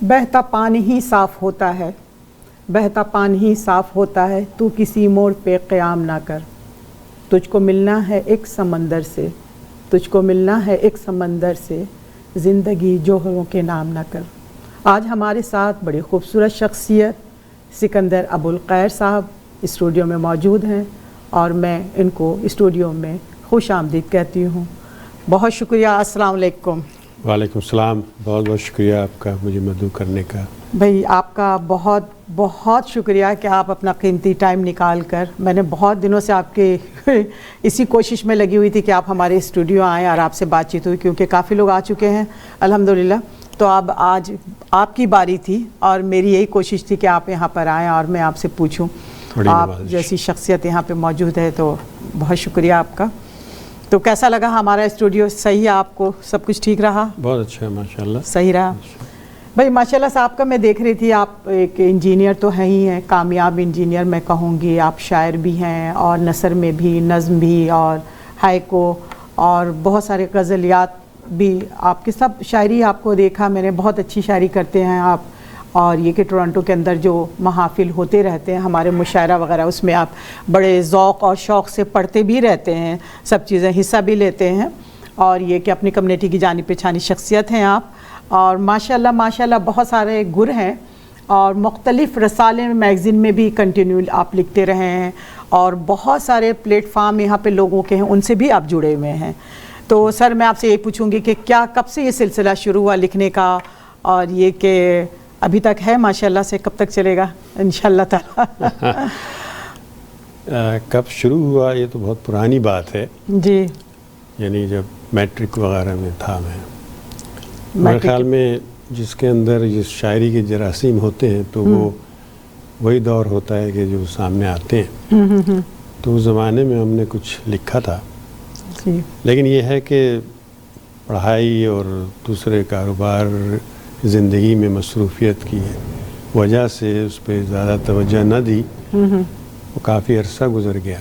بہتا پانی ہی صاف ہوتا ہے، بہتا پانی ہی صاف ہوتا ہے، تو کسی موڑ پہ قیام نہ کر، تجھ کو ملنا ہے ایک سمندر سے، تجھ کو ملنا ہے ایک سمندر سے، زندگی جوہروں کے نام نہ کر۔ آج ہمارے ساتھ بڑی خوبصورت شخصیت سکندر ابوالخیر صاحب اسٹوڈیو میں موجود ہیں اور میں ان کو اسٹوڈیو میں خوش آمدید کہتی ہوں۔ بہت شکریہ، السلام علیکم۔ وعلیکم السلام، بہت بہت شکریہ آپ کا مجھے مدعو کرنے کا۔ بھائی آپ کا بہت بہت شکریہ کہ آپ اپنا قیمتی ٹائم نکال کر، میں نے بہت دنوں سے آپ کے اسی کوشش میں لگی ہوئی تھی کہ آپ ہمارے اسٹوڈیو آئیں اور آپ سے بات چیت ہوئی، کیونکہ کافی لوگ آ چکے ہیں الحمدللہ، تو اب آج آپ کی باری تھی اور میری یہی کوشش تھی کہ آپ یہاں پر آئیں اور میں آپ سے پوچھوں۔ آپ جیسی شخصیت یہاں پہ موجود ہے تو بہت شکریہ آپ کا۔ تو کیسا لگا ہمارا اسٹوڈیو؟ صحیح ہے آپ کو؟ سب کچھ ٹھیک رہا؟ بہت اچھا ہے ماشاءاللہ، صحیح رہا بھائی ماشاءاللہ سے۔ آپ کا میں دیکھ رہی تھی، آپ ایک انجینئر تو ہیں ہی ہیں، کامیاب انجینئر میں کہوں گی، آپ شاعر بھی ہیں اور نثر میں بھی، نظم بھی اور ہائیکو اور بہت سارے غزلیات بھی آپ کے، سب شاعری آپ کو دیکھا میں نے، بہت اچھی شاعری کرتے ہیں آپ، اور یہ کہ ٹورنٹو کے اندر جو محافل ہوتے رہتے ہیں ہمارے مشاعرہ وغیرہ، اس میں آپ بڑے ذوق اور شوق سے پڑھتے بھی رہتے ہیں، سب چیزیں حصہ بھی لیتے ہیں، اور یہ کہ اپنی کمیونٹی کی جانی پہچانی شخصیت ہیں آپ، اور ماشاءاللہ ماشاءاللہ بہت سارے گر ہیں، اور مختلف رسالے میگزین میں بھی کنٹینیو آپ لکھتے رہے ہیں، اور بہت سارے پلیٹ فارم یہاں پہ لوگوں کے ہیں ان سے بھی آپ جڑے ہوئے ہیں۔ تو سر میں آپ سے یہ پوچھوں گی کہ کیا کب سے یہ سلسلہ شروع ہوا لکھنے کا، اور یہ کہ ابھی تک ہے ماشاءاللہ سے، کب تک چلے گا انشاءاللہ تعالی؟ کب شروع ہوا یہ تو بہت پرانی بات ہے جی، یعنی جب میٹرک وغیرہ میں تھا میں، میرے خیال میں جس کے اندر جس شاعری کے جراثیم ہوتے ہیں تو وہ وہی دور ہوتا ہے کہ جو سامنے آتے ہیں۔ تو اس زمانے میں ہم نے کچھ لکھا تھا، لیکن یہ ہے کہ پڑھائی اور دوسرے کاروبار زندگی میں مصروفیت کی وجہ سے اس پہ زیادہ توجہ نہ دی، وہ کافی عرصہ گزر گیا۔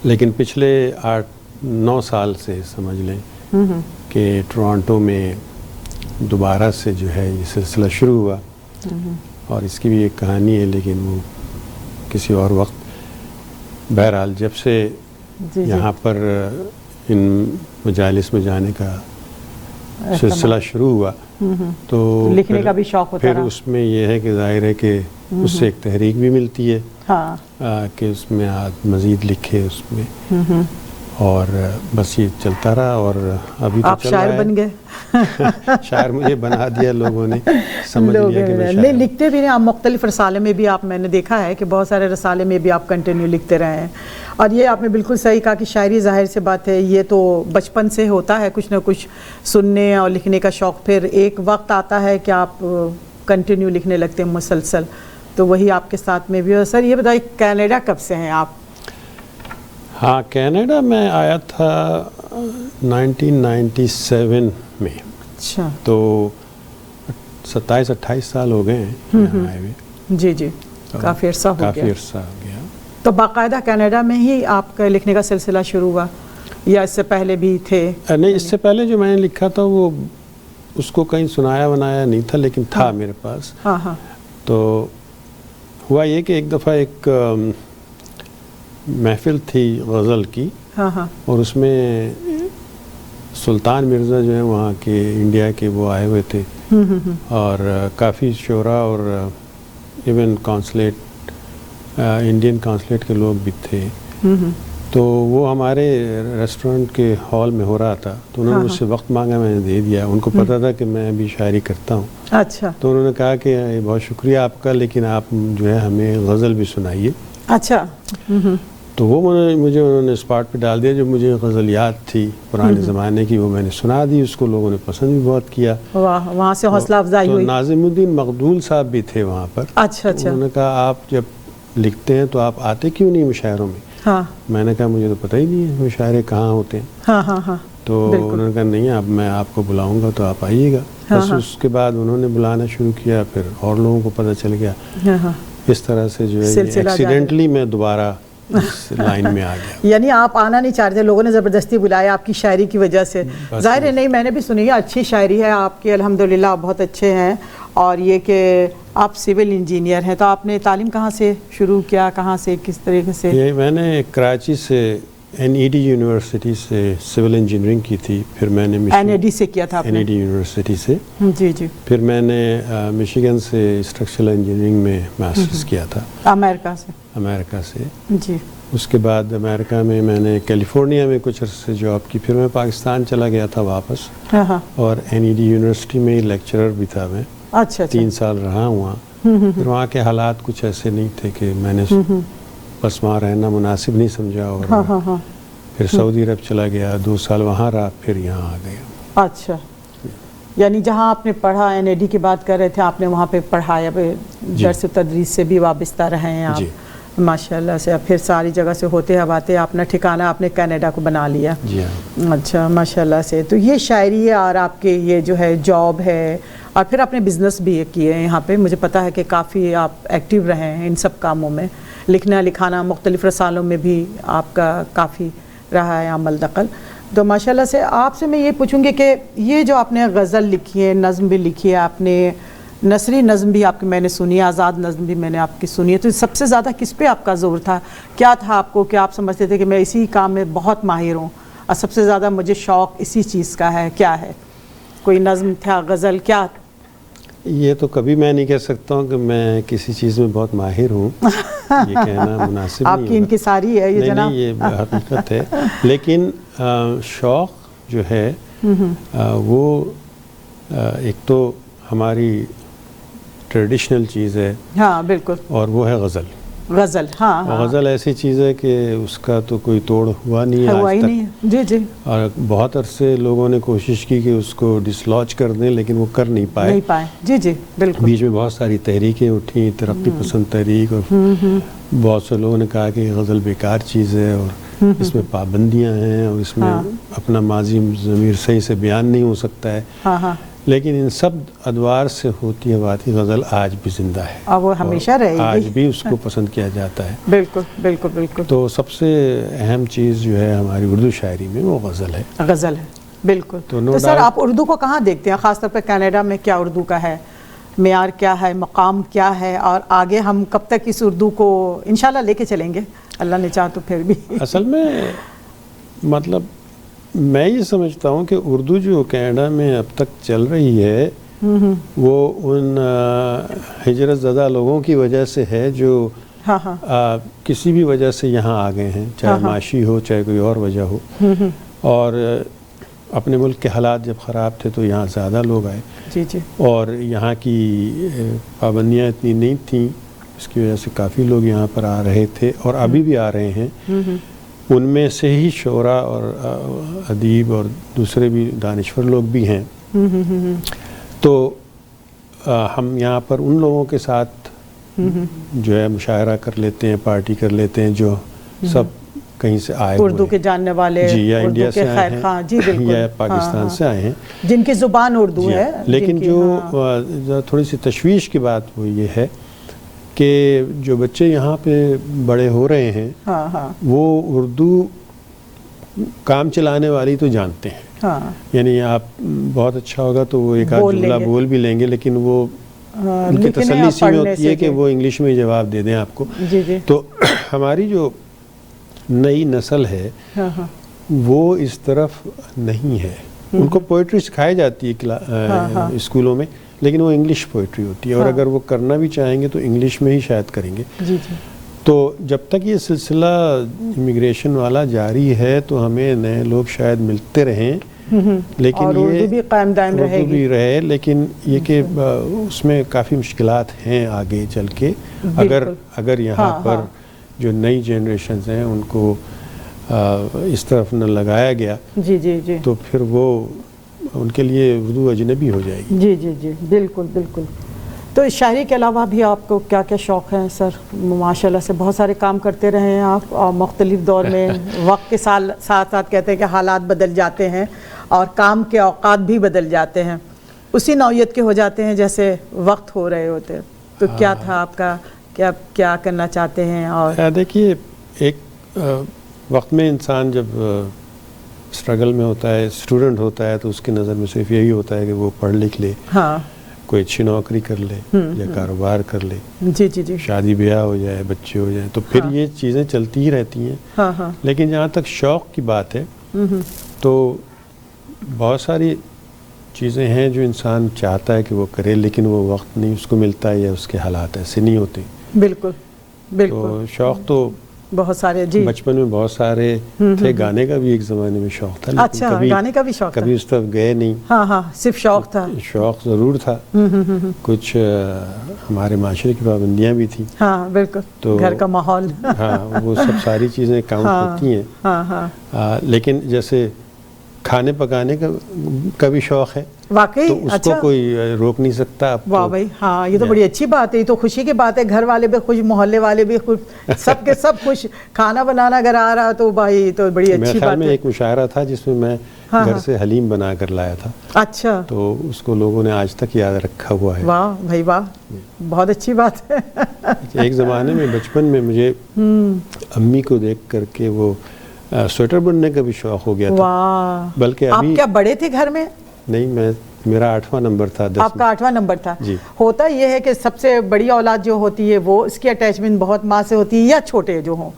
لیکن پچھلے 8-9 سال سے سمجھ لیں کہ ٹورانٹو میں دوبارہ سے جو ہے یہ سلسلہ شروع ہوا، اور اس کی بھی ایک کہانی ہے لیکن وہ کسی اور وقت۔ بہرحال جب سے یہاں پر ان مجالس میں جانے کا سلسلہ شروع ہوا تو لکھنے کا بھی شوق ہوتا پھر اس میں یہ ہے کہ ظاہر ہے کہ اس سے ایک تحریک بھی ملتی ہے کہ اس میں مزید لکھے اس میں، اور بس یہ چلتا رہا، اور ابھی تو آپ شاعر بن گئے۔ شاعر مجھے بنا دیا لوگوں نے، سمجھ لیا کہ میں نہیں لکھتے بھی نہیں آپ، مختلف رسالے میں بھی آپ، میں نے دیکھا ہے کہ بہت سارے رسالے میں بھی آپ کنٹینیو لکھتے رہے ہیں، اور یہ آپ نے بالکل صحیح کہا کہ شاعری ظاہر سے بات ہے، یہ تو بچپن سے ہوتا ہے، کچھ نہ کچھ سننے اور لکھنے کا شوق، پھر ایک وقت آتا ہے کہ آپ کنٹینیو لکھنے لگتے ہیں مسلسل، تو وہی آپ کے ساتھ میں بھی ہو۔ سر یہ بتائیے کینیڈا کب سے ہیں آپ؟ ہاں، کینیڈا میں آیا تھا 1997 میں۔ اچھا، تو 27-28 سال ہو گئے ہیں آئے ہوئے۔ جی جی، کافی عرصہ ہو گیا۔ کافی عرصہ ہو گیا۔ تو باقاعدہ کینیڈا میں ہی آپ کا لکھنے کا سلسلہ شروع ہوا یا اس سے پہلے بھی تھے؟ نہیں، اس سے پہلے جو میں نے لکھا تھا وہ اس کو کہیں سنایا بنایا نہیں تھا، لیکن تھا میرے پاس۔ تو ہوا یہ کہ ایک دفعہ ایک محفل تھی غزل کی، اور اس میں سلطان مرزا جو ہیں وہاں کے انڈیا کے، وہ آئے ہوئے تھے، اور کافی شعراء اور ایون کانسلیٹ، انڈین کانسلیٹ کے لوگ بھی تھے۔ تو وہ ہمارے ریسٹورنٹ کے ہال میں ہو رہا تھا، تو انہوں نے مجھ سے وقت مانگا، میں نے دے دیا۔ ان کو پتہ تھا کہ میں ابھی شاعری کرتا ہوں۔ اچھا، تو انہوں نے کہا کہ بہت شکریہ آپ کا، لیکن آپ جو ہے ہمیں غزل بھی سنائیے۔ اچھا، تو وہ مجھے انہوں نے اسپاٹ پہ ڈال دیا، جو مجھے غزلیات تھی پرانے زمانے کی، وہ میں نے سنا دی، اس کو لوگوں نے پسند بھی بہت کیا۔ وہاں سے حوصلہ افزائی ہوئی۔ ناظم الدین مقدول صاحب بھی تھے وہاں پر۔ اچھا اچھا، انہوں نے کہا آپ جب لکھتے ہیں تو آپ آتے کیوں نہیں مشاعروں میں؟ میں نے کہا مجھے تو پتہ ہی نہیں ہے مشاعرے کہاں ہوتے ہیں۔ تو انہوں نے کہا نہیں، اب میں آپ کو بلاؤں گا تو آپ آئیے گا۔ بس اس کے بعد انہوں نے بلانا شروع کیا، پھر اور لوگوں کو پتہ چل گیا۔ اس طرح سے جو ہے ایکسیڈنٹلی میں دوبارہ اس لائن میں آ گیا۔ یعنی آپ آنا نہیں چاہتے، لوگوں نے زبردستی بلایا آپ کی شاعری کی وجہ سے؟ ظاہر ہے، نہیں میں نے بھی سنی ہے، اچھی شاعری ہے آپ کی الحمدللہ، بہت اچھے ہیں، اور یہ کہ آپ سول انجینئر ہیں، تو آپ نے تعلیم کہاں سے شروع کیا، کہاں سے، کس طریقے سے؟ یہ میں نے کراچی سے NED یونیورسٹی سے سول انجینئرنگ کی تھی، پھر میں نے NED سے کیا تھا آپ نے؟ NED یونیورسٹی سے، جی جی. پھر میں نے مشیگن سے اسٹرکچرل انجینئرنگ میں ماسٹرز کیا تھا، امریکہ سے. امریکہ سے. جی. اس کے بعد امریکہ میں نے کیلیفورنیا میں کچھ عرصے جاب کی، پھر میں پاکستان چلا گیا تھا واپس، اور NED یونیورسٹی میں لیکچرر بھی تھا میں. اچھا. 3 سال رہا ہوں وہاں. پھر وہاں کے حالات کچھ ایسے نہیں تھے کہ میں نے بس وہاں رہنا مناسب نہیں سمجھا، اور پھر سعودی عرب چلا گیا، 2 سال وہاں رہا، پھر یہاں آ گیا. اچھا. یعنی جہاں آپ نے پڑھا، NED کی بات کر رہے تھے، آپ نے وہاں پہ پڑھایا، درس و تدریس سے بھی وابستہ رہے ہیں آپ ماشاء اللہ سے. پھر ساری جگہ سے ہوتے ہوتے اپنا ٹھکانہ آپ نے کینیڈا کو بنا لیا. جی ہاں. اچھا ماشاء اللہ سے. تو یہ شاعری ہے اور آپ کے یہ جو ہے جاب ہے، اور پھر آپ نے بزنس بھی کیے ہیں یہاں پہ. مجھے پتا ہے کہ کافی آپ ایکٹیو رہے ہیں ان سب کاموں میں، لکھنا لکھانا، مختلف رسالوں میں بھی آپ کا کافی رہا ہے عمل دخل. تو ماشاء اللہ سے آپ سے میں یہ پوچھوں گی کہ یہ جو آپ نے غزل لکھی ہے، نظم بھی لکھی ہے آپ نے، نثری نظم بھی آپ کی میں نے سنی ہے، آزاد نظم بھی میں نے آپ کی سنی ہے، تو سب سے زیادہ کس پہ آپ کا زور تھا؟ کیا تھا آپ کو کہ آپ سمجھتے تھے کہ میں اسی کام میں بہت ماہر ہوں اور سب سے زیادہ مجھے شوق اسی چیز کا ہے؟ کیا ہے؟ کوئی نظم تھا، غزل، کیا؟ یہ تو کبھی میں نہیں کہہ سکتا ہوں کہ میں کسی چیز میں بہت ماہر ہوں، یہ کہنا مناسب نہیں. آپ کی انکساری ہے یہ جناب. نہیں، یہ حقیقت ہے. لیکن شوق جو ہے وہ ایک تو ہماری ٹریڈیشنل چیز ہے. ہاں بالکل. اور وہ ہے غزل. غزل. ہاں. غزل ایسی چیز ہے کہ اس کا تو کوئی توڑ ہوا نہیں ہے آج تک. جی جی. اور بہت عرصے لوگوں نے کوشش کی کہ اس کو ڈسلوج کر دیں، لیکن وہ کر نہیں پائے. جی جی بالکل. بیچ میں بہت ساری تحریکیں اٹھیں، ترقی پسند تحریک، اور بہت سے لوگوں نے کہا کہ غزل بیکار چیز ہے اور اس میں پابندیاں ہیں اور اس میں اپنا ماضی ضمیر صحیح سے بیان نہیں ہو سکتا ہے. لیکن ان سب ادوار سے ہوتی ہوتی غزل آج بھی زندہ ہے اور وہ ہمیشہ رہے گی. آج بھی اس کو پسند کیا جاتا ہے. بالکل بالکل بالکل. تو سب سے اہم چیز جو ہے ہماری اردو شاعری میں وہ غزل ہے. غزل ہے بالکل. تو سر آپ اردو کو کہاں دیکھتے ہیں، خاص طور پہ کینیڈا میں؟ کیا اردو کا ہے معیار، کیا ہے مقام، کیا ہے، اور آگے ہم کب تک اس اردو کو انشاءاللہ لے کے چلیں گے، اللہ نے چاہا تو پھر بھی؟ اصل میں مطلب میں یہ سمجھتا ہوں کہ اردو جو کینیڈا میں اب تک چل رہی ہے وہ ان ہجرت زدہ لوگوں کی وجہ سے ہے جو کسی بھی وجہ سے یہاں آ گئے ہیں، چاہے معاشی ہو چاہے کوئی اور وجہ ہو. اور اپنے ملک کے حالات جب خراب تھے تو یہاں زیادہ لوگ آئے. جی جی. اور یہاں کی پابندیاں اتنی نہیں تھیں، اس کی وجہ سے کافی لوگ یہاں پر آ رہے تھے اور ابھی بھی آ رہے ہیں. ان میں سے ہی شعراء اور ادیب اور دوسرے بھی دانشور لوگ بھی ہیں. تو ہم یہاں پر ان لوگوں کے ساتھ جو ہے مشاعرہ کر لیتے ہیں، پارٹی کر لیتے ہیں جو سب کہیں سے آئے اردو کے جاننے والے، جی، یا انڈیا سے آئے ہیں، جی بالکل، یا پاکستان سے آئے ہیں، جن کی زبان اردو ہے. لیکن جو تھوڑی سی تشویش کی بات وہ یہ ہے کہ جو بچے یہاں پہ بڑے ہو رہے ہیں وہ اردو کام چلانے والی تو جانتے ہیں. یعنی آپ بہت اچھا ہوگا تو وہ ایک آدھ جملہ بول بھی لیں گے، لیکن وہ ان کی تسلی اسی میں ہوتی ہے کہ وہ انگلش میں جواب دے دیں آپ کو. تو ہماری جو نئی نسل ہے وہ اس طرف نہیں ہے. ان کو پوئٹری سکھائی جاتی ہے اسکولوں میں، لیکن وہ انگلش پوئٹری ہوتی ہے، اور اگر وہ کرنا بھی چاہیں گے تو انگلش میں ہی شاید کریں گے. تو جب تک یہ سلسلہ امیگریشن والا جاری ہے تو ہمیں نئے لوگ شاید ملتے رہیں، لیکن اردو بھی قائم دائم رہے گی، بھی رہے. لیکن یہ کہ اس میں کافی مشکلات ہیں آگے چل کے. اگر یہاں پر جو نئی جنریشنز ہیں ان کو اس طرف نہ لگایا گیا تو پھر وہ ان کے لیے اردو اجنبی ہو جائے گی. جی جی جی بالکل بالکل. تو شاعری کے علاوہ بھی آپ کو کیا کیا شوق ہیں سر؟ ماشاءاللہ سے بہت سارے کام کرتے رہے ہیں آپ، اور مختلف دور میں وقت کے ساتھ ساتھ کہتے ہیں کہ حالات بدل جاتے ہیں اور کام کے اوقات بھی بدل جاتے ہیں، اسی نوعیت کے ہو جاتے ہیں جیسے وقت ہو رہے ہوتے ہیں. تو کیا تھا آپ کا، کیا کرنا چاہتے ہیں؟ اور دیکھیے، ایک وقت میں انسان جب اسٹرگل میں ہوتا ہے، اسٹوڈنٹ ہوتا ہے، تو اس کی نظر میں صرف یہی ہوتا ہے کہ وہ پڑھ لکھ لے. کوئی اچھی نوکری کر لے یا کاروبار کر لے، جی جی جی، شادی بیاہ ہو جائے، بچے ہو جائیں، تو پھر یہ چیزیں چلتی ہی رہتی ہیں. ہاں ہاں، لیکن جہاں تک شوق کی بات ہے تو بہت ساری چیزیں ہیں جو انسان چاہتا ہے کہ وہ کرے، لیکن وہ وقت نہیں اس کو ملتا ہے یا اس کے حالات ایسے نہیں ہوتے. بالکل بالکل. تو شوق تو بہت سارے، جی بچپن میں بہت سارے تھے. گانے کا بھی ایک زمانے میں شوق تھا، لیکن اچھا، گانے کا بھی شوق تھا. کبھی اس طرف گئے نہیں. ہاں ہاں، صرف شوق تھا. شوق ضرور تھا، کچھ ہمارے معاشرے کی پابندیاں بھی تھیں. ہاں بالکل، تو گھر کا ماحول. ہاں، وہ سب ساری چیزیں کاؤنٹ ہوتی ہیں. ہاں ہاں، لیکن جیسے کھانے پکانے کا بھی شوق ہے، واقعی. تو اس کو کوئی روک نہیں سکتا. واہ بھائی، ہاں یہ تو بڑی اچھی بات ہے. یہ تو خوشی کی بات ہے، گھر والے بھی خوش، محلے والے بھی خوش، سب کے سب خوش. کھانا بنانا اگر آ رہا تو بھائی تو بڑی اچھی بات ہے. میرے خیال میں ایک مشاعرہ تھا جس میں میں گھر سے حلیم بنا کر لایا تھا. اچھا، تو اس کو لوگوں نے آج تک یاد رکھا ہوا ہے. واہ بھائی واہ، بہت اچھی بات ہے. ایک زمانے میں بچپن میں مجھے امی کو دیکھ کر کے وہ سویٹر بننے کا بھی شوق ہو گیا تھا. واہ، بلکہ آپ ابھی کیا بڑے تھے گھر میں؟ نہیں، میرا 8واں نمبر تھا. آپ کا 8واں نمبر تھا. جی. ہوتا یہ ہے کہ سب سے بڑی اولاد جو ہوتی ہے وہ اس کی اٹیچمنٹ بہت ماں سے ہوتی ہے، یا چھوٹے جو ہوں.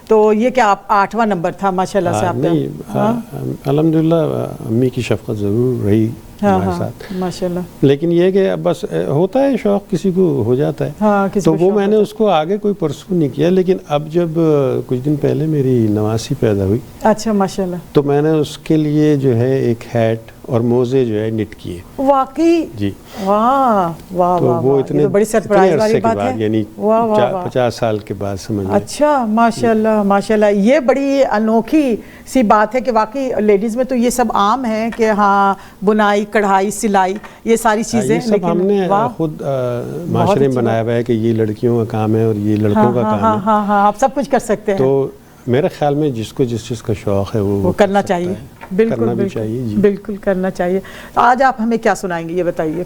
تو یہ کہ آپ 8واں نمبر تھا ماشاء اللہ سے آپ کا. نہیں، الحمدللہ امی کی شفقت ضرور رہی ہمارے ساتھ ماشاء اللہ. لیکن یہ کہ بس ہوتا ہے شوق، کسی کو ہو جاتا ہے. تو وہ میں نے اس کو آگے کوئی پرسو نہیں کیا. لیکن اب جب کچھ دن پہلے میری نواسی پیدا ہوئی، اچھا ماشاء اللہ، تو میں نے اس کے لیے جو ہے ایک ہیٹ اور موزے جو ہے نٹ کیے. واقعی؟ جی. واہ واہ تو وہ اتنے بڑی سرپرائز والی بات ہے. یعنی 50 سال کے بعد سمجھ لیں. اچھا ماشاء اللہ ماشاء اللہ. یہ بڑی انوکھی سی بات ہے کہ واقعی لیڈیز میں تو یہ سب عام ہے کہ ہاں بنائی، کڑھائی، سلائی، یہ ساری چیزیں. لیکن ہم نے خود معاشرے میں بنایا ہوا ہے کہ یہ لڑکیوں کا کام ہے اور یہ لڑکوں کا کام ہے. ہاں ہاں، آپ سب کچھ کر سکتے ہیں. تو میرے خیال میں جس کو جس چیز کا شوق ہے وہ کرنا چاہیے. بالکل بالکل بالکل کرنا چاہیے. آج آپ ہمیں کیا سنائیں گے یہ بتائیے.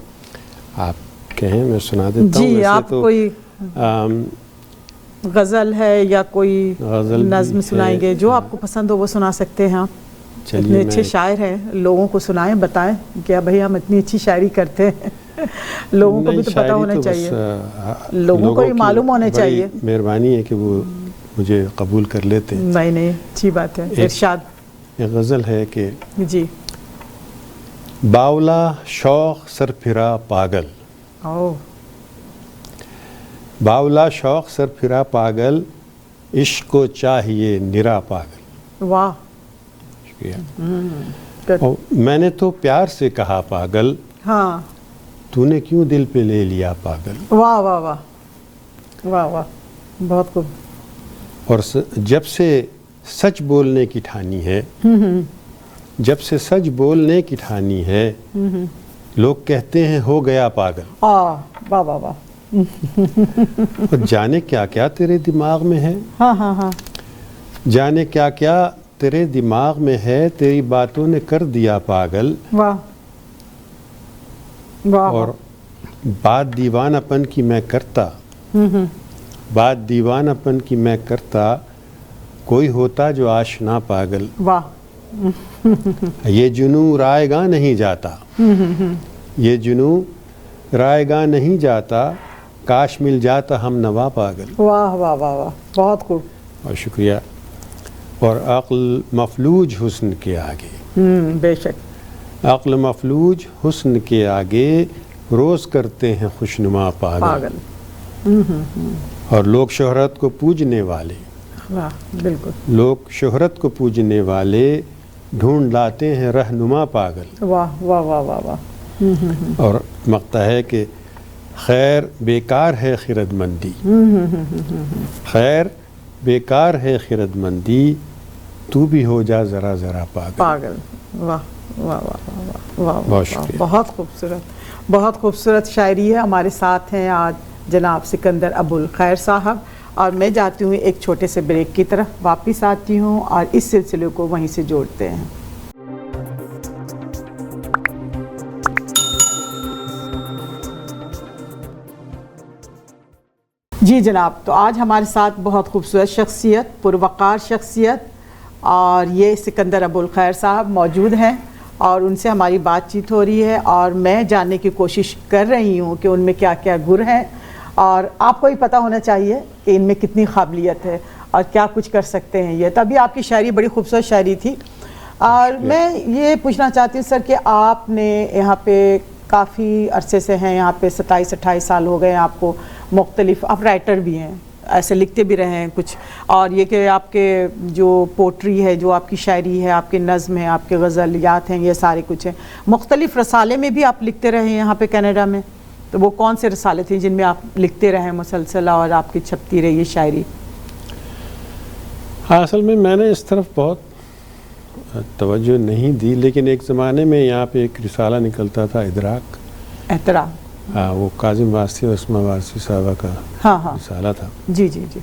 آپ کہیں میں سنا دیتا ہوں. جی، آپ کوئی غزل ہے یا کوئی نظم سنائیں گے، جو آپ کو پسند ہو وہ سنا سکتے ہیں آپ. اتنے اچھے شاعر ہیں، لوگوں کو سنائیں، بتائیں کہ بھائی ہم اتنی اچھی شاعری کرتے ہیں. لوگوں کو بھی تو پتہ ہونا چاہیے، لوگوں کو بھی معلوم ہونا چاہیے. مہربانی ہے کہ وہ مجھے قبول کر لیتے ہیں. نہیں اچھی بات ہے. ارشاد. ایک غزل ہے کہ جی. باولا شوق سر پھرا پاگل. باولا شوق سر پھرا پاگل، عشق کو چاہیے نرا پاگل. واہ. شکریہ. میں نے تو پیار سے کہا پاگل، ہاں تو نے کیوں دل پہ لے لیا پاگل. واہ واہ واہ واہ واہ، بہت خوب. اور جب سے سچ بولنے کی ٹھانی ہے، جب سے سچ بولنے کی ٹھانی ہے، لوگ کہتے ہیں ہو گیا پاگل. واہ واہ واہ. اور جانے کیا کیا تیرے دماغ میں ہے. ہاں ہاں ہاں. جانے کیا کیا تیرے دماغ میں ہے، تیری باتوں نے کر دیا پاگل. واہ واہ. اور بات دیوانہ پن کی میں کرتا، بات دیوانہ پن کی میں کرتا، کوئی ہوتا جو آشنا پاگل. واہ. یہ جنوں رائے گاہ نہیں جاتا، یہ جنوں رائے گاہ نہیں جاتا، کاش مل جاتا ہم نوا پاگل. واہ واہ واہ واہ، بہت خوب. اور شکریہ. اور عقل مفلوج حسن کے آگے، بے شک. عقل مفلوج حسن کے آگے، روز کرتے ہیں خوشنما پاگل. اور لوگ شہرت کو پوجنے والے، واہ بالکل، لوگ شہرت کو پوجنے والے، ڈھونڈ لاتے ہیں رہنما پاگل. واہ واہ واہ واہ واہ. اور مقطع ہے کہ خیر بیکار ہے خرد مندی، خیر بیکار ہے خرد مندی، تو بھی ہو جا ذرا ذرا پاگل. پاگل. واہ واہ واہ واہ. بہت شکریہ. بہت خوبصورت، بہت خوبصورت شاعری ہے. ہمارے ساتھ ہیں آج جناب سکندر ابوالخیر صاحب. اور میں جاتی ہوں ایک چھوٹے سے بریک کی طرف، واپس آتی ہوں اور اس سلسلے کو وہیں سے جوڑتے ہیں. جی جناب، تو آج ہمارے ساتھ بہت خوبصورت شخصیت، پروقار شخصیت، اور یہ سکندر ابوالخیر صاحب موجود ہیں. اور ان سے ہماری بات چیت ہو رہی ہے اور میں جاننے کی کوشش کر رہی ہوں کہ ان میں کیا کیا گر ہیں اور آپ کو بھی پتہ ہونا چاہیے کہ ان میں کتنی قابلیت ہے اور کیا کچھ کر سکتے ہیں یہ. تبھی آپ کی شاعری بڑی خوبصورت شاعری تھی. اور میں یہ پوچھنا چاہتی ہوں سر کہ آپ نے یہاں پہ کافی عرصے سے ہیں یہاں پہ 27-28 سال ہو گئے ہیں آپ کو, مختلف آپ رائٹر بھی ہیں, ایسے لکھتے بھی رہے ہیں کچھ, اور یہ کہ آپ کے جو پوٹری ہے, جو آپ کی شاعری ہے, آپ کے نظم ہے, آپ کے غزلیات ہیں, یہ سارے کچھ ہیں. مختلف رسالے میں بھی آپ لکھتے رہے ہیں یہاں پہ کینیڈا میں, تو وہ کون سے رسالے تھے جن میں آپ لکھتے رہے مسلسل اور آپ کی چھپتی رہی ہے شاعری؟ ہاں, اصل میں نے اس طرف بہت توجہ نہیں دی, لیکن ایک زمانے میں یہاں پہ ایک رسالہ نکلتا تھا ادراک, احترام. ہاں, وہ کاظم وارثی اور اسما وارثی صاحبہ کا رسالہ تھا. جی جی جی.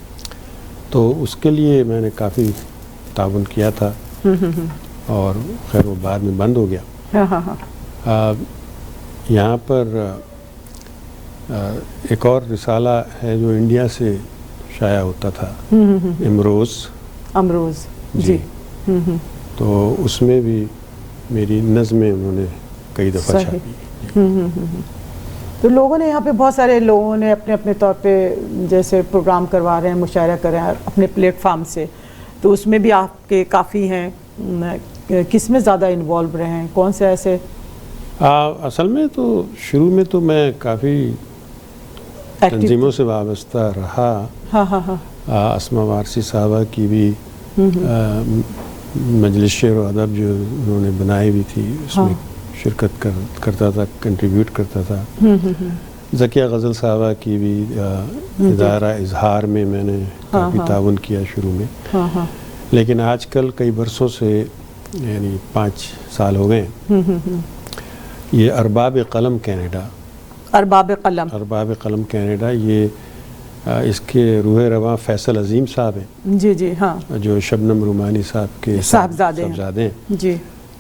تو اس کے لیے میں نے کافی تعاون کیا تھا, اور خیر وہ بعد میں بند ہو گیا. یہاں پر ایک اور رسالہ ہے جو انڈیا سے شائع ہوتا تھا, امروز. جی. تو اس میں بھی میری نظمیں انہوں نے کئی دفعہ چھاپی. تو لوگوں نے یہاں پہ بہت سارے لوگوں نے اپنے اپنے طور پہ جیسے پروگرام کروا رہے ہیں, مشاعرہ کر رہے ہیں اپنے پلیٹ فارم سے, تو اس میں بھی آپ کے کافی ہیں. کس میں زیادہ انوالو رہے ہیں, کون سے ایسے؟ اصل میں تو شروع میں تو میں کافی تنظیموں سے وابستہ رہا. اسما وارثی صاحبہ کی بھی مجلس شعر و ادب جو انہوں نے بنائی ہوئی تھی اس میں شرکت کرتا تھا, کنٹریبیوٹ کرتا تھا. ذکیہ غزل صاحبہ کی بھی ادارہ اظہار میں نے کافی تعاون کیا شروع میں. لیکن آج کل کئی برسوں سے, یعنی 5 سال ہو گئے, یہ ارباب قلم کینیڈا, یہ اس کے روح رواں فیصل عظیم صاحب ہیں. جی جی. ہاں, جو شبنم رومانی صاحب کے صاحبزادے ہیں. جی.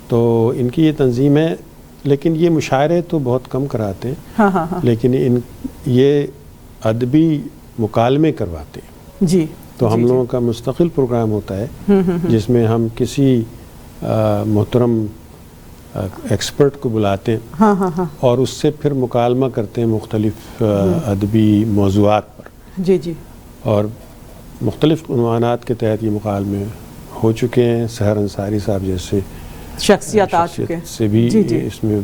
تو ان کی یہ تنظیم ہے, لیکن یہ مشاعرے تو بہت کم کراتے ہیں. لیکن یہ ادبی مکالمے کرواتے ہیں. جی. تو ہم لوگوں کا مستقل پروگرام ہوتا ہے جس میں ہم کسی محترم ایکسپرٹ کو بلاتے ہیں اور اس سے پھر مکالمہ کرتے ہیں مختلف ادبی موضوعات پر. جی جی. اور مختلف عنوانات کے تحت یہ مکالمے ہو چکے ہیں. سحر انصاری صاحب جیسے شخصیت آ چکے سے بھی اس میں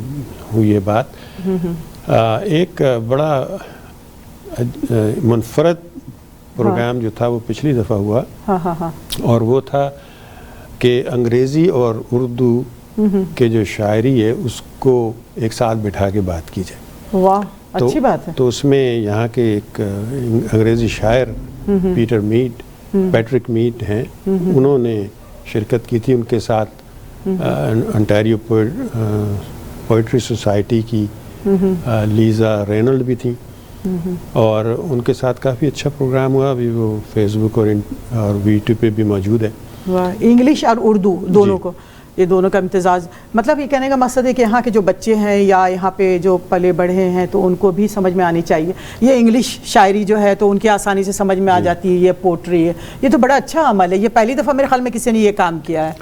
ہوئی ہے بات. ایک بڑا منفرد پروگرام جو تھا وہ پچھلی دفعہ ہوا, اور وہ تھا کہ انگریزی اور اردو کے جو شاعری ہے اس کو ایک ساتھ بٹھا کے بات کی جائے. واہ, اچھی بات ہے. تو اس میں یہاں کے ایک انگریزی شاعر پیٹرک میٹ ہیں, انہوں نے شرکت کی تھی. ان کے ساتھ انٹیریو پوئٹری سوسائٹی کی لیزا رینلڈ بھی تھیں, اور ان کے ساتھ کافی اچھا پروگرام ہوا. ابھی وہ فیس بک اور ویٹیوب پہ بھی موجود ہے. انگلش اور اردو دونوں کو, یہ دونوں کا امتزاج. مطلب یہ کہنے کا مقصد ہے کہ یہاں کے جو بچے ہیں یا یہاں پہ جو پلے بڑھے ہیں تو ان کو بھی سمجھ میں آنی چاہیے. یہ انگلش شاعری جو ہے تو ان کی آسانی سے سمجھ میں آ جاتی ہے. یہ پوٹری ہے, یہ تو بڑا اچھا عمل ہے. یہ پہلی دفعہ میرے خیال میں کسی نے یہ کام کیا ہے,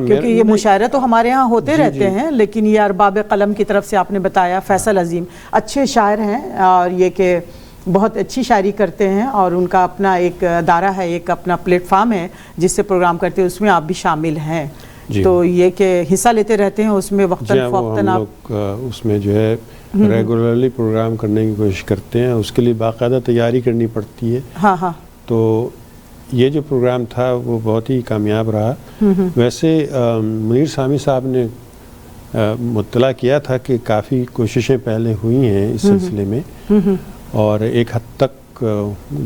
کیونکہ یہ مشاعرہ تو ہمارے ہاں ہوتے رہتے ہیں, لیکن یہ ارباب قلم کی طرف سے آپ نے بتایا. فیصل عظیم اچھے شاعر ہیں, اور یہ کہ بہت اچھی شاعری کرتے ہیں, اور ان کا اپنا ایک ادارہ ہے, ایک اپنا پلیٹ فارم ہے جس سے پروگرام کرتے ہیں. اس میں آپ بھی شامل ہیں. تو یہ کہ حصہ لیتے رہتے ہیں اس میں وقتاً فوقتاً. ہم لوگ اس میں جو ہے ریگولرلی پروگرام کرنے کی کوشش کرتے ہیں. اس کے لیے باقاعدہ تیاری کرنی پڑتی ہے. تو یہ جو پروگرام تھا وہ بہت ہی کامیاب رہا. ویسے منیر سامی صاحب نے مطلع کیا تھا کہ کافی کوششیں پہلے ہوئی ہیں اس سلسلے میں, اور ایک حد تک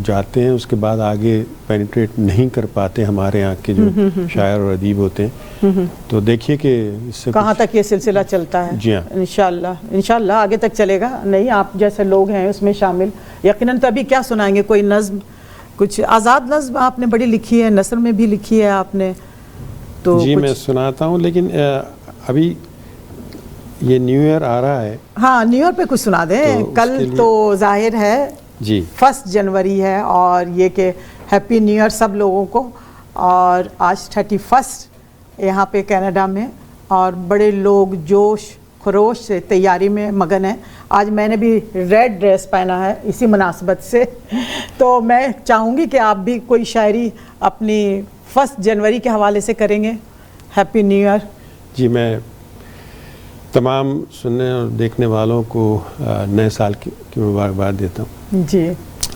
جاتے ہیں, اس کے بعد آگے پینیٹریٹ نہیں کر پاتے ہمارے یہاں کے جو شاعر اور ادیب ہوتے ہیں. تو دیکھیے کہ اس سے کہاں تک یہ سلسلہ چلتا ہے. جی ہاں, انشاءاللہ آگے تک چلے گا. نہیں, آپ جیسے لوگ ہیں اس میں شامل یقیناً. تو ابھی کیا سنائیں گے, کوئی نظم, کچھ آزاد نظم آپ نے بڑی لکھی ہے, نثر میں بھی لکھی ہے آپ نے, تو جی میں سناتا ہوں. لیکن ابھی یہ نیو ایئر آ رہا ہے. ہاں, نیو ایئر پہ کچھ سنا دیں. کل تو ظاہر ہے جی 1 جنوری ہے, اور یہ کہ ہیپی نیو ایئر سب لوگوں کو. اور آج 31 یہاں پہ کینیڈا میں, اور بڑے لوگ جوش خروش سے تیاری میں مگن ہیں. آج میں نے بھی ریڈ ڈریس پہنا ہے اسی مناسبت سے. تو میں چاہوں گی کہ آپ بھی کوئی شاعری اپنی 1 جنوری کے حوالے سے کریں گے. Happy new year. جی میں تمام سننے اور دیکھنے والوں کو نئے سال کی مبارکباد دیتا ہوں. جی.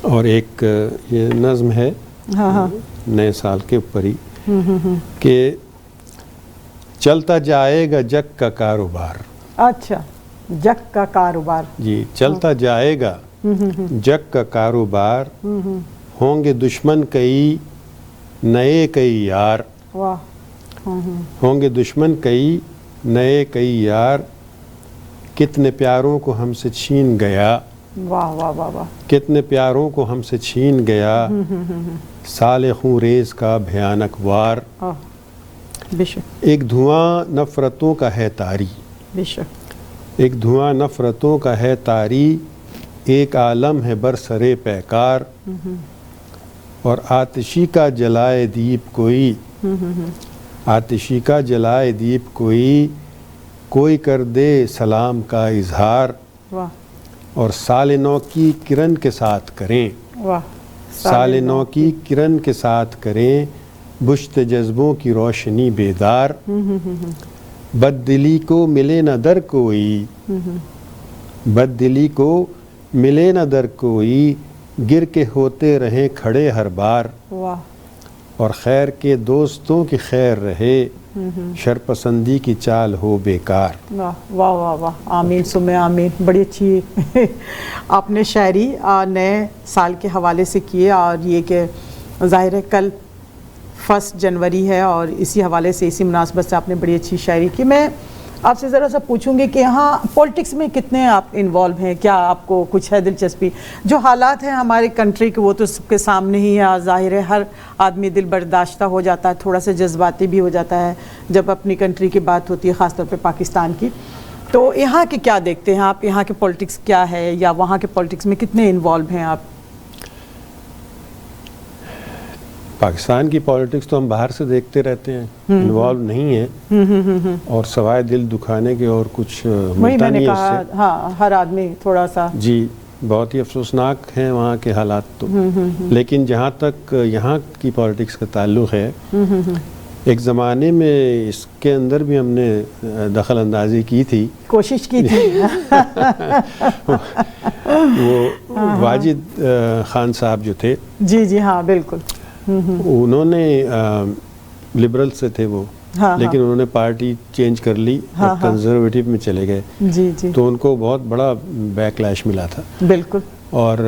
اور ایک یہ نظم ہے نئے سال کے اوپر ہی کہ چلتا جائے گا جگ کا کاروبار. اچھا جگ کا کاروبار. جی چلتا جائے گا جگ کا کاروبار ہوں گے دشمن کئی نئے کئی یار. واہ. ہوں گے دشمن کئی نئے کئی یار کتنے پیاروں کو ہم سے چھین گیا. واہ واہ واہ واہ. کتنے پیاروں کو ہم سے چھین گیا سال خونریز کا بھیانک وار. بے شک. ایک دھواں نفرتوں کا ہے طاری. بے شک. ایک دھواں نفرتوں کا ہے طاری ایک عالم ہے برسرے پیکار. اور آتشی کا جلائے دیپ کوئی آتشی کا جلائے دیپ کوئی کر دے سلام کا اظہار. واہ. اور سال نو کی کرن کے ساتھ کریں. واہ. سال نو کی کرن کے ساتھ کریں بشت جذبوں کی روشنی بیدار. بد دلی کو ملے نہ در کوئی بد دلی کو ملے نہ در کوئی گر کے ہوتے رہیں کھڑے ہر بار. واہ. اور خیر کے دوستوں کی خیر رہے شرپسندی کی چال ہو بیکار. واہ واہ واہ واہ. آمین سمے آمین. بڑی اچھی آپ نے شاعری نئے سال کے حوالے سے کیے اور یہ کہ ظاہر ہے کل 1 جنوری ہے اور اسی حوالے سے اسی مناسبت سے آپ نے بڑی اچھی شاعری کی. میں آپ سے ذرا سا پوچھوں گی کہ یہاں پولیٹکس میں کتنے آپ انوالو ہیں. کیا آپ کو کچھ ہے دلچسپی؟ جو حالات ہیں ہمارے کنٹری کے وہ تو سب کے سامنے ہی ہے. ظاہر ہے ہر آدمی دل برداشتہ ہو جاتا ہے تھوڑا سا جذباتی بھی ہو جاتا ہے جب اپنی کنٹری کی بات ہوتی ہے خاص طور پہ پاکستان کی. تو یہاں کے کیا دیکھتے ہیں آپ؟ یہاں کے پولیٹکس کیا ہے یا وہاں کے پولیٹکس میں کتنے انوالو ہیں آپ؟ پاکستان کی پالیٹکس تو ہم باہر سے دیکھتے رہتے ہیں انوالو نہیں ہے اور سوائے دل دکھانے کے اور کچھ ملتا نہیں ہے اس سے. ہاں ہر آدمی تھوڑا سا جی بہت ہی افسوسناک ہیں وہاں کے حالات تو. لیکن جہاں تک یہاں کی پالیٹکس کا تعلق ہے ایک زمانے میں اس کے اندر بھی ہم نے دخل اندازی کی تھی کوشش کی تھی. وہ واجد خان صاحب جو تھے جی جی ہاں بالکل انہوں نے لبرل سے تھے وہ لیکن انہوں نے پارٹی چینج کر لی اور کنزرویٹو میں چلے گئے. جی جی تو ان کو بہت بڑا بیکلیش ملا تھا. بالکل. اور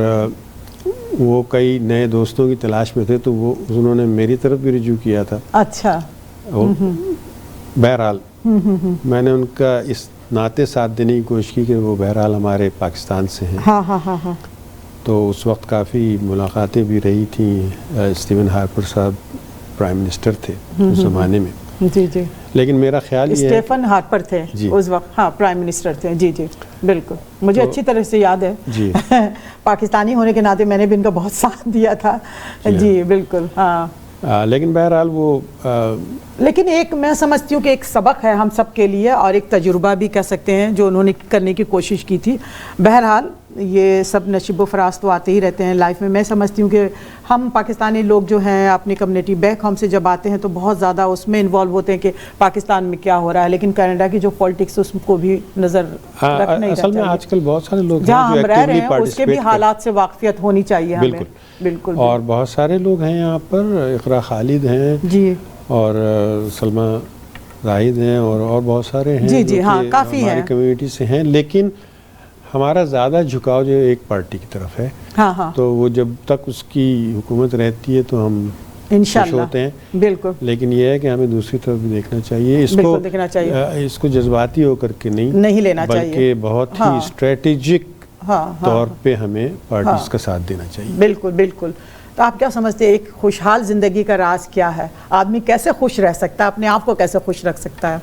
وہ کئی نئے دوستوں کی تلاش میں تھے تو وہ انہوں نے میری طرف بھی رجوع کیا تھا. اچھا. بہرحال میں نے ان کا اس ناطے ساتھ دینے کی کوشش کی کہ وہ بہرحال ہمارے پاکستان سے ہیں. ہاں ہاں ہاں ہاں. تو اس وقت کافی ملاقاتیں بھی رہی تھیں. اسٹیون ہارپر صاحب پرائم منسٹر تھے اس زمانے میں. جی جی. لیکن میرا خیال یہ ہے اسٹیفن ہارپر تھے اس وقت. ہاں پرائم منسٹر تھے. جی جی بالکل مجھے اچھی طرح سے یاد ہے. جی پاکستانی ہونے کے ناطے میں نے بھی ان کا بہت ساتھ دیا تھا. جی بالکل. ہاں لیکن بہرحال وہ لیکن ایک میں سمجھتی ہوں کہ ایک سبق ہے ہم سب کے لیے اور ایک تجربہ بھی کہہ سکتے ہیں جو انہوں نے کرنے کی کوشش کی تھی. بہرحال یہ سب نصیب و فراز تو آتے ہی رہتے ہیں لائف میں. میں سمجھتی ہوں کہ ہم پاکستانی لوگ جو ہیں اپنی کمیونٹی بیک ہوم سے جب آتے ہیں تو بہت زیادہ اس میں انوالو ہوتے ہیں کہ پاکستان میں کیا ہو رہا ہے. لیکن کینیڈا کی جو پالیٹکس اس کو بھی نظر رکھنا ہی اصل میں آج کل بہت سارے لوگ جہاں ہم رہ رہے ہیں اس کے بھی حالات سے واقفیت ہونی چاہیے ہمیں. بالکل. اور بہت سارے لوگ ہیں یہاں پر. اقرا خالد ہیں جی اور سلمہ زاہد ہیں اور بہت سارے ہیں جی جی ہاں کافی ہیں ہماری کمیونٹی سے ہیں. لیکن ہمارا زیادہ جھکاؤ جو ایک پارٹی کی طرف ہے. ہاں ہاں. تو وہ جب تک اس کی حکومت رہتی ہے تو ہم انشاءاللہ ہوتے ہیں. بالکل. لیکن یہ ہے کہ ہمیں دوسری طرف بھی دیکھنا چاہیے. اس کو جذباتی ہو کر کے نہیں لینا چاہیے بلکہ بہت ہی اسٹریٹجک طور پہ ہمیں پارٹیز کا ساتھ دینا چاہیے. بالکل بالکل. تو آپ کیا سمجھتے ہیں ایک خوشحال زندگی کا راز کیا ہے؟ آدمی کیسے خوش رہ سکتا ہے؟ اپنے آپ کو کیسے خوش رکھ سکتا ہے؟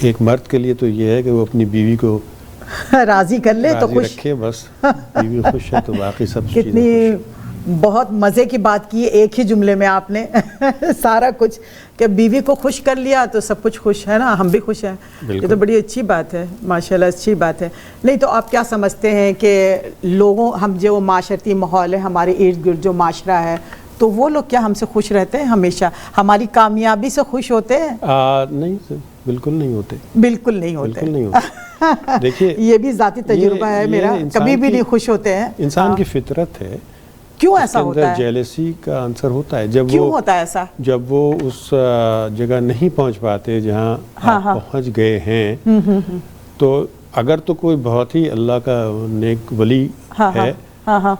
ایک مرد کے لیے تو یہ ہے کہ وہ اپنی بیوی کو راضی کر لے تو خوش رکھے. بس بیوی خوش ہے تو باقی سب کتنی بہت مزے کی بات کی ایک ہی جملے میں آپ نے سارا کچھ کہ بیوی کو خوش کر لیا تو سب کچھ خوش ہے نا, ہم بھی خوش ہیں. یہ تو بڑی اچھی بات ہے ماشاءاللہ, اچھی بات ہے. نہیں تو آپ کیا سمجھتے ہیں کہ لوگوں, ہم جو معاشرتی ماحول ہے ہمارے ارد گرد جو معاشرہ ہے, تو وہ لوگ کیا ہم سے خوش رہتے ہیں ہمیشہ, ہماری کامیابی سے خوش ہوتے ہیں؟ نہیں, بالکل نہیں ہوتے, بالکل نہیں ہوتے, بالکل نہیں ہوتے. دیکھیے یہ بھی ذاتی تجربہ ہے میرا, کبھی بھی نہیں خوش ہوتے ہیں. انسان کی فطرت ہے. کیوں ایسا ہوتا ہے؟ جیلسی کا عنصر ہوتا ہے. جب کیوں ہوتا ہے ایسا؟ جب وہ اس جگہ نہیں پہنچ پاتے جہاں آپ پہنچ گئے ہیں, تو اگر تو کوئی بہت ہی اللہ کا نیک ولی ہے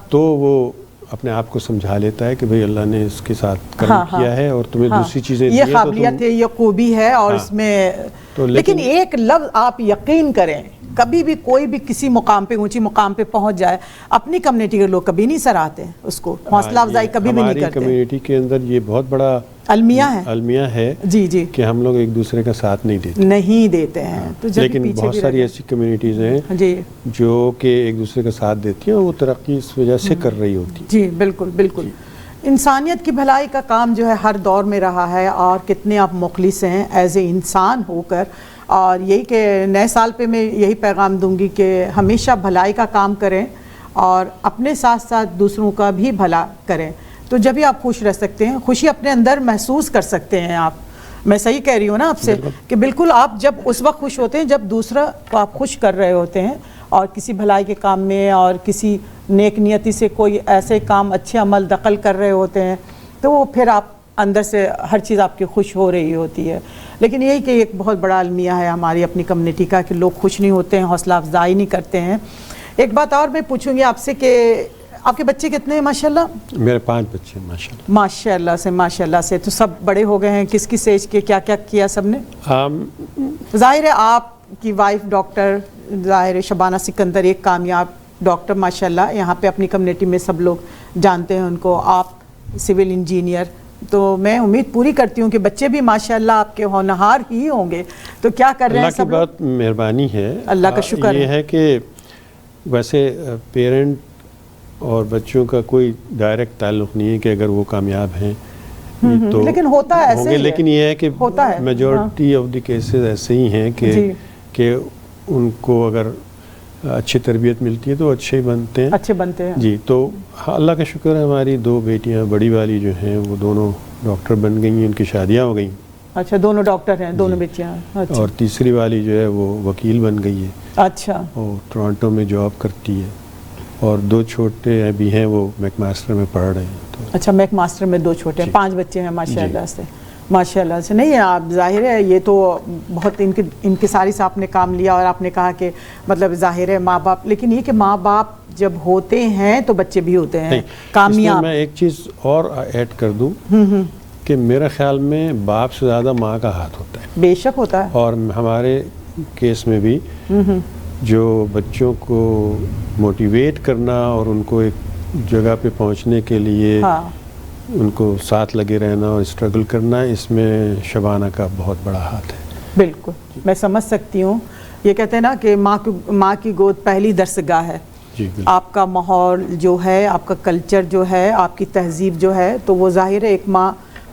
تو وہ اپنے آپ کو سمجھا لیتا ہے کہ بھئی اللہ نے اس کے ساتھ کرم کیا ہے اور تمہیں دوسری چیزیں دی ہیں, یہ قابلیت ہے, یہ خوبی ہے, اور اس میں لیکن ایک لفظ آپ یقین کریں, کبھی بھی کوئی بھی کسی مقام پہ, اونچی مقام پہ پہنچ جائے, اپنی کمیونٹی کے لوگ کبھی نہیں سراہتے اس کو, حوصلہ افزائی کبھی بھی نہیں کرتے. ہماری کمیونٹی کے اندر یہ بہت بڑا المیہ ہے جی جی کہ ہم لوگ ایک دوسرے کا ساتھ نہیں دیتے ہیں. لیکن بہت ساری ایسی کمیونٹیز ہیں جو کہ ایک دوسرے کا ساتھ دیتی ہیں, وہ ترقی اس وجہ سے کر رہی ہوتی. جی بالکل بالکل. انسانیت کی بھلائی کا کام جو ہے ہر دور میں رہا ہے, اور کتنے آپ مخلص ہیں ایز اے انسان ہو کر. اور یہی کہ نئے سال پہ میں یہی پیغام دوں گی کہ ہمیشہ بھلائی کا کام کریں اور اپنے ساتھ ساتھ دوسروں کا بھی بھلا کریں, تو جب ہی آپ خوش رہ سکتے ہیں, خوشی اپنے اندر محسوس کر سکتے ہیں آپ. میں صحیح کہہ رہی ہوں نا آپ سے کہ بالکل آپ جب اس وقت خوش ہوتے ہیں جب دوسرا کو آپ خوش کر رہے ہوتے ہیں, اور کسی بھلائی کے کام میں اور کسی نیک نیتی سے کوئی ایسے کام, اچھے عمل دخل کر رہے ہوتے ہیں, تو وہ پھر آپ اندر سے ہر چیز آپ کی خوش ہو رہی ہوتی ہے. لیکن یہی کہ ایک بہت بڑا المیہ ہے ہماری اپنی کمیونٹی کا کہ لوگ خوش نہیں ہوتے ہیں, حوصلہ افزائی نہیں کرتے ہیں. ایک بات اور میں پوچھوں گی آپ سے کہ آپ کے بچے کتنے ہیں ماشاءاللہ؟ میرے 5 بچے ہیں ماشاءاللہ. ماشاءاللہ سے. تو سب بڑے ہو گئے ہیں, کس کس ایج کے, کیا کیا کیا سب نے؟ ظاہر ہے آپ کی وائف ڈاکٹر, ظاہر ہے شبانہ سکندر ایک کامیاب ڈاکٹر ماشاءاللہ, یہاں پہ اپنی کمیونٹی میں سب لوگ جانتے ہیں ان کو. آپ سول انجینئر, تو میں امید پوری کرتی ہوں کہ بچے بھی ماشاءاللہ آپ کے ہونہار ہی ہوں گے. تو کیا کر رہے ہیں سب لوگ؟ اللہ کی بہت مہربانی ہے, اللہ کا شکر یہ ہے کہ ویسے پیرنٹ اور بچوں کا کوئی ڈائریکٹ تعلق نہیں ہے کہ اگر وہ کامیاب ہیں تو لیکن ہوتا ہے ایسے ہی, لیکن یہ ہے کہ میجورٹی آف دی کیسز ایسے ہی ہیں کہ ان کو اگر اچھی تربیت ملتی ہے تو اچھے بنتے ہیں. جی, تو اللہ کا شکر ہے ہماری 2 بیٹیاں, بڑی والی جو ہیں وہ دونوں ڈاکٹر بن گئی ہیں, ان کی شادیاں ہو گئیں. اچھا, دونوں ڈاکٹر ہیں, دونوں بیٹیاں. اور تیسری والی جو ہے وہ وکیل بن گئی ہے. اچھا. اور ٹورانٹو میں جاب کرتی ہے, اور 2 چھوٹے بھی ہیں وہ میک ماسٹر میں پڑھ رہے ہیں. اچھا, میک ماسٹر میں 2 چھوٹے ہیں, 5 بچے ہیں ماشاءاللہ سے. ماشاءاللہ سے. نہیں آپ ظاہر ہے یہ تو بہت انکساری سے آپ نے کام لیا, اور آپ نے کہا کہ مطلب ظاہر ہے ماں باپ, لیکن یہ کہ ماں باپ جب ہوتے ہیں تو بچے بھی ہوتے ہیں کامیاب. میں ایک چیز اور ایڈ کر دوں کہ میرے خیال میں باپ سے زیادہ ماں کا ہاتھ ہوتا ہے. بے شک ہوتا ہے. اور ہمارے کیس میں بھی جو بچوں کو موٹیویٹ کرنا اور ان کو ایک جگہ پہ پہنچنے کے لیے ان کو ساتھ لگے رہنا اور اسٹرگل کرنا, اس میں شبانہ کا بہت بڑا ہاتھ ہے. بالکل میں سمجھ سکتی ہوں. یہ کہتے ہیں نا کہ ماں کی گود پہلی درسگاہ ہے. آپ کا ماحول جو ہے, آپ کا کلچر جو ہے, آپ کی تہذیب جو ہے, تو وہ ظاہر ہے ایک ماں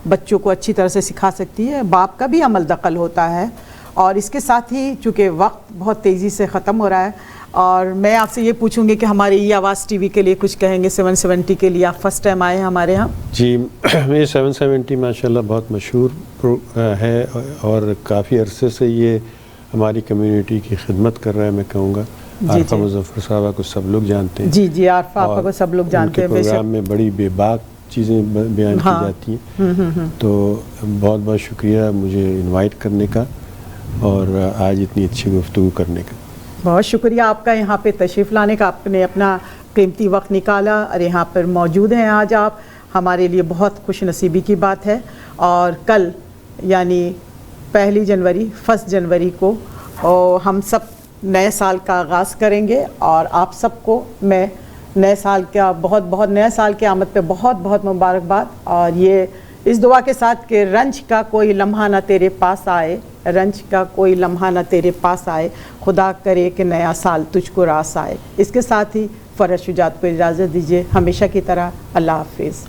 بچوں کو اچھی طرح سے سکھا سکتی ہے. باپ کا بھی عمل دخل ہوتا ہے. اور اس کے ساتھ ہی چونکہ وقت بہت تیزی سے ختم ہو رہا ہے, اور میں آپ سے یہ پوچھوں گی کہ ہمارے یہ آواز ٹی وی کے لیے کچھ کہیں گے. 770 کے لیے آپ فرسٹ ٹائم آئے ہیں ہمارے یہاں. جی, یہ 770 ماشاءاللہ بہت مشہور ہے, اور کافی عرصے سے یہ ہماری کمیونٹی کی خدمت کر رہا ہے. میں کہوں گا عارفہ مظفر صاحبہ کو سب لوگ جانتے ہیں. جی, عارفہ آپا کو سب لوگ جانتے ہیں. پروگرام میں بڑی بے باک چیزیں بیان کی جاتی ہیں. تو بہت بہت شکریہ مجھے انوائٹ کرنے کا اور آج اتنی اچھی گفتگو کرنے کا. بہت شکریہ آپ کا یہاں پہ تشریف لانے کا. آپ نے اپنا قیمتی وقت نکالا اور یہاں پر موجود ہیں آج آپ. ہمارے لیے بہت خوش نصیبی کی بات ہے. اور کل یعنی 1 جنوری 1 جنوری کو ہم سب نئے سال کا آغاز کریں گے, اور آپ سب کو میں نئے سال کا بہت نئے سال کی آمد پہ بہت مبارکباد. اور یہ اس دعا کے ساتھ کہ رنج کا کوئی لمحہ نہ تیرے پاس آئے, رنج کا کوئی لمحہ نہ تیرے پاس آئے, خدا کرے کہ نیا سال تجھ کو راس آئے. اس کے ساتھ ہی فرحت شجاعت کو اجازت دیجیے، ہمیشہ کی طرح اللہ حافظ.